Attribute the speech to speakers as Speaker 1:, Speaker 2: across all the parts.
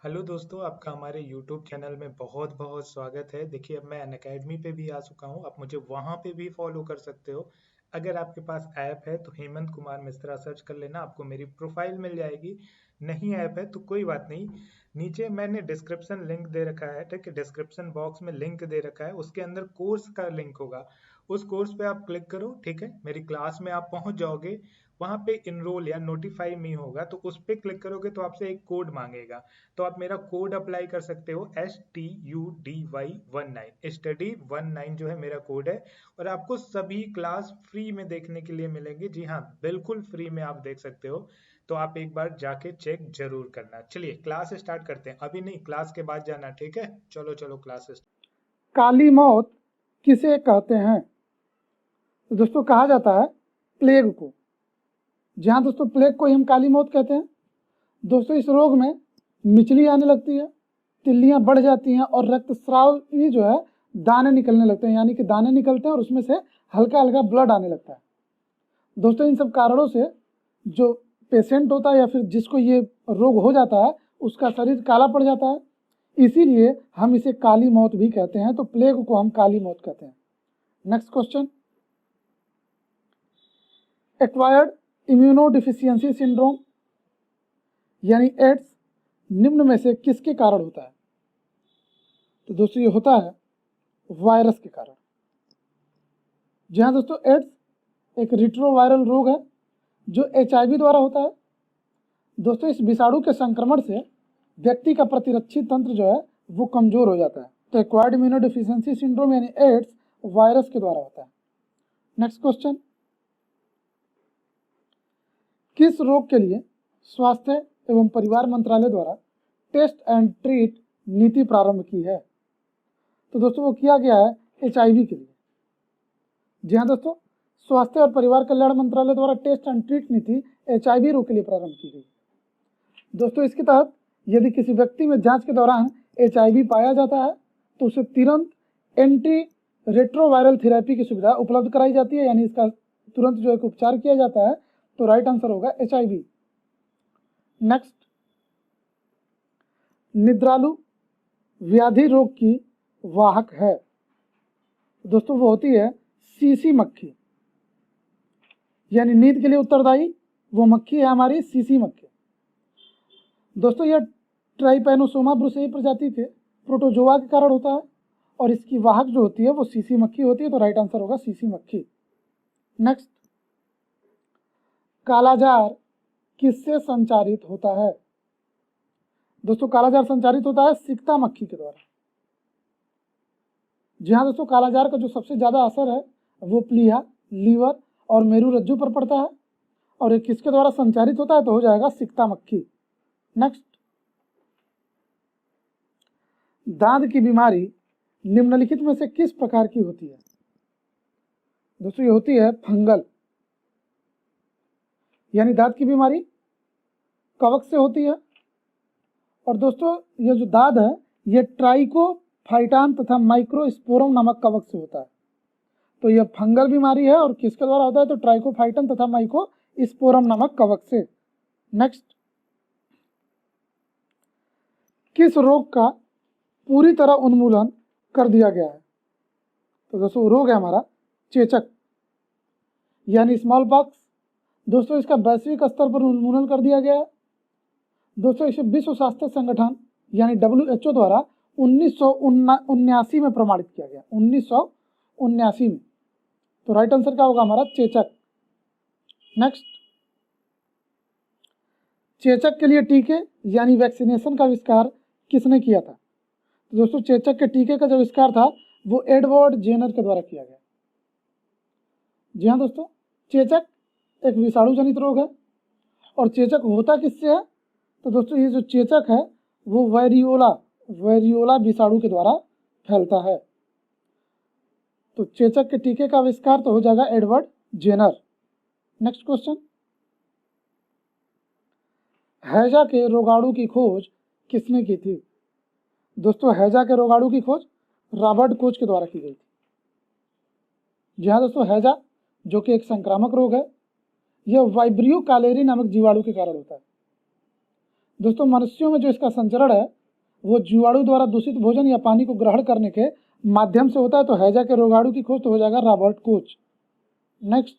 Speaker 1: Hello दोस्तों, आपका हमारे यूट्यूब चैनल में बहुत बहुत स्वागत है। देखिए, अब मैं अनअकैडमी पे भी आ चुका हूँ। आप मुझे वहाँ पे भी फॉलो कर सकते हो। अगर आपके पास ऐप है तो हेमंत कुमार मिश्रा सर्च कर लेना, आपको मेरी प्रोफाइल मिल जाएगी। नहीं ऐप है तो कोई बात नहीं, नीचे मैंने डिस्क्रिप्शन लिंक दे रखा है, ठीक है। डिस्क्रिप्शन बॉक्स में लिंक दे रखा है, उसके अंदर कोर्स का लिंक होगा। उस कोर्स पे आप क्लिक करो, ठीक है। मेरी क्लास में आप पहुंच जाओगे। वहाँ पे इनरोल या नोटिफाई मी होगा, तो उस पे क्लिक करोगे तो आपसे एक कोड मांगेगा। तो आप मेरा कोड अप्लाई कर सकते हो, STUDY19, स्टडी 19 जो है मेरा कोड है। और आपको सभी क्लास फ्री में देखने के लिए मिलेंगे। जी हाँ, बिल्कुल फ्री में आप देख सकते हो। तो आप एक बार जाके चेक जरूर करना। चलिए क्लास स्टार्ट करते हैं, अभी नहीं, क्लास के बाद जाना, ठीक है। चलो चलो क्लास स्टार्ट।
Speaker 2: काली मौत किसे कहते हैं? तो दोस्तों कहा जाता है प्लेग को। जहां दोस्तों प्लेग को ही हम काली मौत कहते हैं। दोस्तों इस रोग में मिचली आने लगती है, तिल्लियां बढ़ जाती हैं और रक्तस्राव भी जो है दाने निकलने लगते हैं, यानी कि दाने निकलते हैं और उसमें से हल्का हल्का ब्लड आने लगता है। दोस्तों इन सब कारणों से जो पेशेंट होता है या फिर जिसको ये रोग हो जाता है उसका शरीर काला पड़ जाता है, इसीलिए हम इसे काली मौत भी कहते हैं। तो प्लेग को हम काली मौत कहते हैं। Next question, acquired immunodeficiency syndrome यानी एड्स निम्न में से किसके कारण होता है? तो दोस्तों ये होता है वायरस के कारण। जी हाँ दोस्तों, एड्स एक रिट्रोवायरल रोग है जो HIV द्वारा होता है। दोस्तों इस विषाणु के संक्रमण से व्यक्ति का प्रतिरक्षी तंत्र जो है वो कमजोर हो जाता है। तो एक्वायर्ड इम्यूनोडिफिशियंसी सिंड्रोम यानी एड्स वायरस के द्वारा होता है। नेक्स्ट क्वेश्चन, किस रोग के लिए स्वास्थ्य एवं परिवार मंत्रालय द्वारा टेस्ट एंड ट्रीट नीति प्रारंभ की है? तो दोस्तों वो किया गया है HIV के लिए। जी हाँ दोस्तों, स्वास्थ्य और परिवार कल्याण मंत्रालय द्वारा टेस्ट एंड ट्रीट नीति HIV रोग के लिए प्रारंभ की गई। दोस्तों इसके तहत यदि किसी व्यक्ति में जांच के दौरान HIV पाया जाता है तो उसे तुरंत एंटी रेट्रोवायरल थेरेपी की सुविधा उपलब्ध कराई जाती है, यानी इसका तुरंत जो है उपचार किया जाता है। तो राइट आंसर होगा HIV। नेक्स्ट, निद्रालु व्याधि रोग की वाहक है। दोस्तों वो होती है सीसी मक्खी, यानी नींद के लिए उत्तरदायी वो मक्खी है हमारी सीसी मक्खी। दोस्तों यह ट्राइपैनोसोमा ब्रुसेई प्रजाति के प्रोटोजोआ के कारण होता है और इसकी वाहक जो होती है वो सीसी मक्खी होती है। तो राइट आंसर होगा सीसी मक्खी। नेक्स्ट, कालाजार किससे संचारित होता है? दोस्तों कालाजार संचारित होता है सिकता मक्खी के द्वारा। जी हाँ दोस्तों, कालाजार का जो सबसे ज्यादा असर है वो प्लीहा, लीवर और मेरुरज्जु पर पड़ता है। और ये किसके द्वारा संचारित होता है? तो हो जाएगा सिकता मक्खी। नेक्स्ट, दांत की बीमारी निम्नलिखित में से किस प्रकार की होती है? दोस्तों ये होती है फंगल, यानी दांत की बीमारी कवक से होती है। और दोस्तों ये जो दाद है ये ट्राइकोफाइटान तथा माइक्रोस्पोरम नामक कवक से होता है। तो यह फंगल बीमारी है और किसके द्वारा होता है? तो ट्राइकोफाइटन तथा माइक्रोस्पोरम नामक कवक से। नेक्स्ट, किस रोग का पूरी तरह उन्मूलन कर दिया गया है? तो दोस्तों रोग है हमारा चेचक, यानी स्मॉल पॉक्स। दोस्तों इसका वैश्विक स्तर पर उन्मूलन कर दिया गया है। दोस्तों इसे विश्व स्वास्थ्य संगठन यानी WHO द्वारा 1979 में प्रमाणित किया गया, 1979 में। तो राइट आंसर क्या होगा हमारा? चेचक। नेक्स्ट, चेचक के लिए टीके यानी वैक्सीनेशन का आविष्कार किसने किया था? तो दोस्तों चेचक के टीके का जो आविष्कार था वो एडवर्ड जेनर के द्वारा किया गया। जी हाँ दोस्तों, चेचक एक विषाणु जनित रोग है। और चेचक होता किससे है? तो दोस्तों ये जो चेचक है वो वेरियोला विषाणु के द्वारा फैलता है। तो चेचक के टीके का आविष्कार तो हो जाएगा एडवर्ड जेनर। नेक्स्ट क्वेश्चन, हैजा के रोगाणु की खोज किसने की थी? दोस्तों हैजा के रोगाणु की खोज रॉबर्ट कोच के द्वारा की गई थी। जी हाँ दोस्तों, हैजा जो कि एक संक्रामक रोग है, यह वाइब्रियो कालेरी नामक जीवाणु के कारण होता है। दोस्तों मनुष्यों में जो इसका संचरण है वो जीवाणु द्वारा दूषित भोजन या पानी को ग्रहण करने के माध्यम से होता है। तो हैजा के रोगाणु की खोज तो हो जाएगा रॉबर्ट कोच। नेक्स्ट,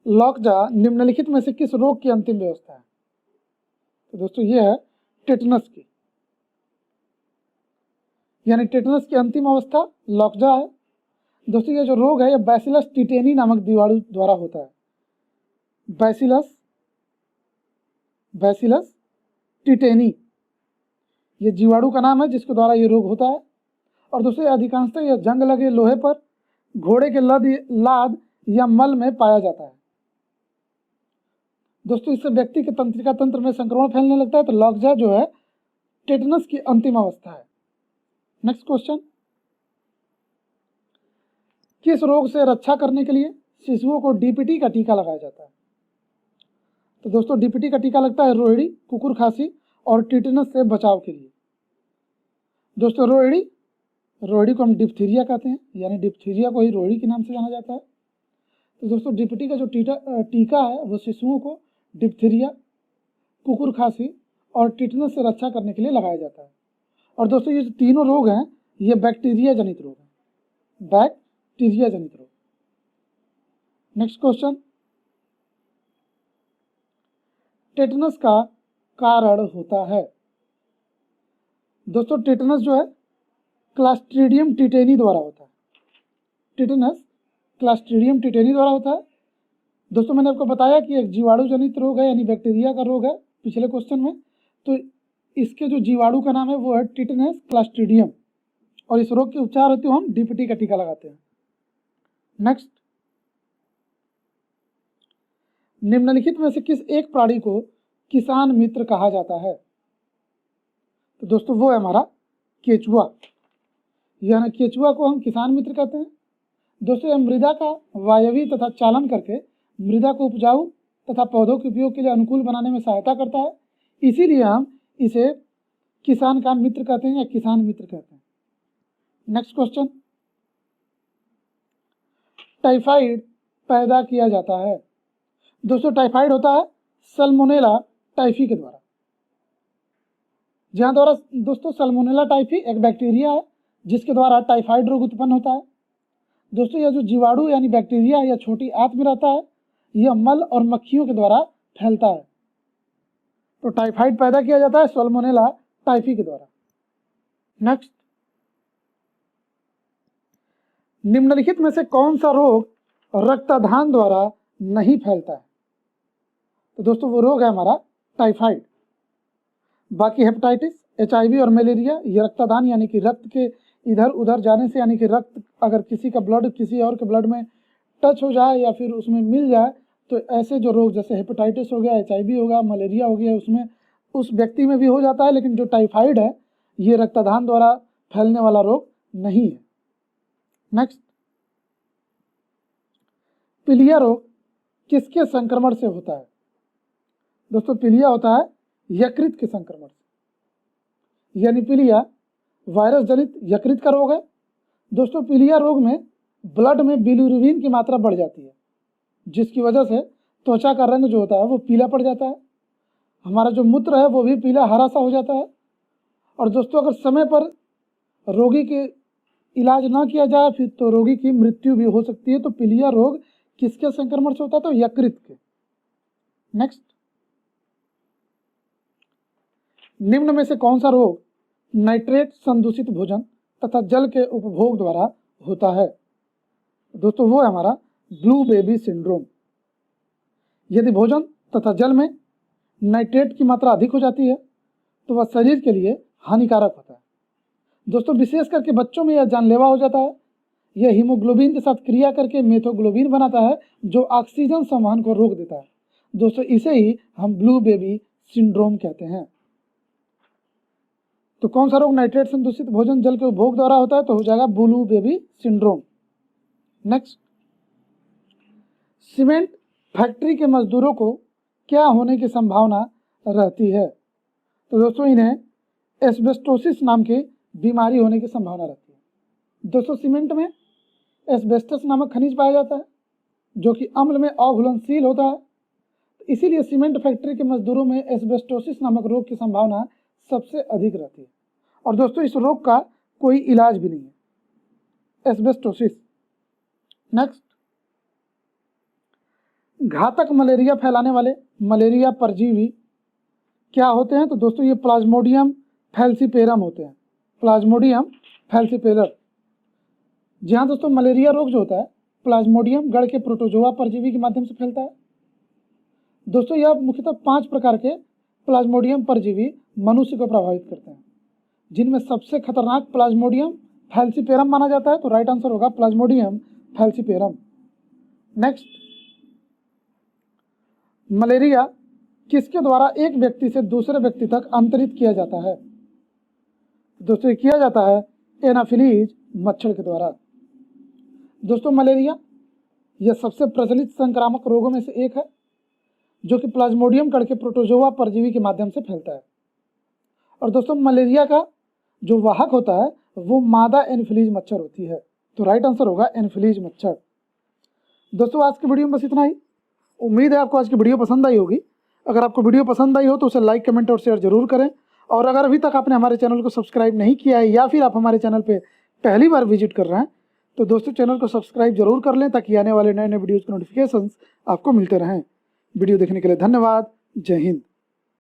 Speaker 2: लॉकजा निम्नलिखित में से किस रोग की अंतिम व्यवस्था है? तो दोस्तों ये है टेटनस की, यानी टेटनस की अंतिम अवस्था लॉकजा है। दोस्तों ये जो रोग है ये बैसिलस टिटेनी नामक जीवाणु द्वारा होता है। बैसिलस टिटेनी ये जीवाणु का नाम है जिसके द्वारा ये रोग होता है। और दोस्तों अधिकांशतः यह जंग लगे लोहे पर, घोड़े के लाद या मल में पाया जाता है। दोस्तों इससे व्यक्ति के तंत्रिका तंत्र में संक्रमण फैलने लगता है। तो लॉकजा जो है टेटनस की अंतिम अवस्था है। नेक्स्ट क्वेश्चन, किस रोग से रक्षा करने के लिए शिशुओं को डीपीटी का टीका लगाया जाता है? तो दोस्तों डीपीटी का टीका लगता है रोहिणी, कुकुर खांसी और टिटेनस से बचाव के लिए। दोस्तों रोहिणी को हम डिप्थीरिया कहते हैं, यानी डिप्थीरिया को ही रोहिणी के नाम से जाना जाता है। तो दोस्तों डीपीटी का जो टीका है वो शिशुओं को डिप्थीरिया, कुकुर खांसी और टिटेनस से रक्षा करने के लिए लगाया जाता है। और दोस्तों ये जो तीनों रोग हैं ये बैक्टीरिया जनित रोग हैं, बैक्टीरिया जनित रोग। नेक्स्ट क्वेश्चन, टेटनस का कारण होता है? दोस्तों टेटनस जो है क्लास्ट्रीडियम टिटेनी द्वारा होता है। टेटनस क्लास्ट्रीडियम टिटेनी द्वारा होता है। दोस्तों मैंने आपको बताया कि एक जीवाणु जनित रोग है, यानी बैक्टीरिया का रोग है पिछले क्वेश्चन में। तो इसके जो जीवाणु का नाम है वो है टिटेनस क्लास्ट्रीडियम, और इस रोग के उपचार हेतु हम डीपीटी का टीका लगाते हैं। नेक्स्ट, निम्नलिखित में से किस एक प्राणी को किसान मित्र कहा जाता है? तो दोस्तों वो है हमारा केचुआ, यानी केचुआ को हम किसान मित्र कहते हैं। दोस्तों यह मृदा का वायवीय तथा चालन करके मृदा को उपजाऊ तथा पौधों के उपयोग के लिए अनुकूल बनाने में सहायता करता है। इसीलिए हम इसे किसान का मित्र कहते हैं या किसान मित्र कहते हैं। नेक्स्ट क्वेश्चन, टाइफाइड पैदा किया जाता है? दोस्तों टाइफाइड होता है सल्मोनेला टाइफी के द्वारा। जहां द्वारा दोस्तों सल्मोनेला टाइफी एक बैक्टीरिया है जिसके द्वारा टाइफाइड रोग उत्पन्न होता है। दोस्तों यह जो जीवाणु यानी बैक्टीरिया है यह छोटी आंत में रहता है, यह मल और मक्खियों के द्वारा फैलता है। तो टाइफाइड पैदा किया जाता है सल्मोनेला टाइफी के द्वारा। नेक्स्ट, निम्नलिखित में से कौन सा रोग रक्तदान द्वारा नहीं फैलता है? तो दोस्तों वो रोग है हमारा टाइफाइड। बाकी हेपेटाइटिस, HIV और मलेरिया ये रक्तदान यानी कि रक्त के इधर उधर जाने से, यानी कि रक्त अगर किसी का ब्लड किसी और के ब्लड में टच हो जाए या फिर उसमें मिल जाए, तो ऐसे जो रोग जैसे हेपेटाइटिस हो गया, HIV हो गया, मलेरिया हो गया, उसमें उस व्यक्ति में भी हो जाता है। लेकिन जो टाइफाइड है ये रक्तदान द्वारा फैलने वाला रोग नहीं है। नेक्स्ट, पीलिया रोग किसके संक्रमण से होता है? दोस्तों पीलिया होता है यकृत के संक्रमण से, यानी पीलिया वायरस जनित यकृत का रोग है। दोस्तों पीलिया रोग में ब्लड में बिलिरुबिन की मात्रा बढ़ जाती है, जिसकी वजह से त्वचा का रंग जो होता है वो पीला पड़ जाता है। हमारा जो मूत्र है वो भी पीला हरा सा हो जाता है। और दोस्तों अगर समय पर रोगी के इलाज ना किया जाए फिर तो रोगी की मृत्यु भी हो सकती है। तो पीलिया रोग किसके संक्रमण से होता है? तो यकृत के। नेक्स्ट, निम्न में से कौन सा रोग नाइट्रेट संदूषित भोजन तथा जल के उपभोग द्वारा होता है? दोस्तों वो है हमारा ब्लू बेबी सिंड्रोम। यदि भोजन तथा जल में नाइट्रेट की मात्रा अधिक हो जाती है तो वह शरीर के लिए हानिकारक होता है। दोस्तों विशेष करके बच्चों में यह जानलेवा हो जाता है। यह हीमोग्लोबिन के साथ क्रिया करके मेथोग्लोबिन बनाता है जो ऑक्सीजन संवहन को रोक देता है। दोस्तों इसे ही हम ब्लू बेबी सिंड्रोम कहते हैं। तो कौन सा रोग नाइट्रेट संदूषित भोजन जल के उपभोग द्वारा होता है? तो हो जाएगा blue baby syndrome. Next, cement factory के मजदूरों को क्या होने की संभावना रहती है? तो दोस्तों इन्हें एस्बेस्टोसिस नाम की बीमारी होने की संभावना रहती है। दोस्तों सीमेंट में एस्बेस्टस नामक खनिज पाया जाता है जो कि अम्ल में अघुलनशील होता है। इसीलिए सीमेंट फैक्ट्री के मजदूरों में एस्बेस्टोसिस नामक रोग की संभावना सबसे अधिक रहती है। और दोस्तों इस रोग का कोई इलाज भी नहीं है, एस्बेस्टोसिस। नेक्स्ट, घातक मलेरिया फैलाने वाले मलेरिया परजीवी क्या होते हैं? तो दोस्तों ये प्लाज्मोडियम फैल्सीपेरम होते हैं, प्लाज्मोडियम फैल्सीपेरम। जी हाँ दोस्तों, मलेरिया रोग जो होता है प्लाज्मोडियम गढ़ के प्रोटोजोआ परजीवी के माध्यम से फैलता है। दोस्तों यह मुख्यतः 5 प्रकार के प्लाज्मोडियम परजीवी मनुष्य को प्रभावित करते हैं, जिनमें सबसे खतरनाक प्लाज्मोडियम फैल्सीपेरम माना जाता है। तो राइट आंसर होगा प्लाज्मोडियम फैल्सीपेरम। नेक्स्ट, मलेरिया किसके द्वारा एक व्यक्ति से दूसरे व्यक्ति तक अंतरित किया जाता है? दोस्तों किया जाता है एनाफिलीज मच्छर के द्वारा। दोस्तों मलेरिया यह सबसे प्रचलित संक्रामक रोगों में से एक है, जो कि प्लाज्मोडियम गढ़ के प्रोटोजोआ परजीवी के माध्यम से फैलता है। और दोस्तों मलेरिया का जो वाहक होता है वो मादा एनाफिलीज मच्छर होती है। तो राइट आंसर होगा एनाफिलीज मच्छर। दोस्तों आज की वीडियो में बस इतना ही। उम्मीद है आपको आज की वीडियो पसंद आई होगी। अगर आपको वीडियो पसंद आई हो तो उसे लाइक, कमेंट और शेयर जरूर करें। और अगर अभी तक आपने हमारे चैनल को सब्सक्राइब नहीं किया है या फिर आप हमारे चैनल पे पहली बार विजिट कर रहे हैं तो दोस्तों चैनल को सब्सक्राइब जरूर कर लें, ताकि आने वाले नए नए वीडियोज़ के नोटिफिकेशंस आपको मिलते रहें। वीडियो देखने के लिए धन्यवाद। जय हिंद।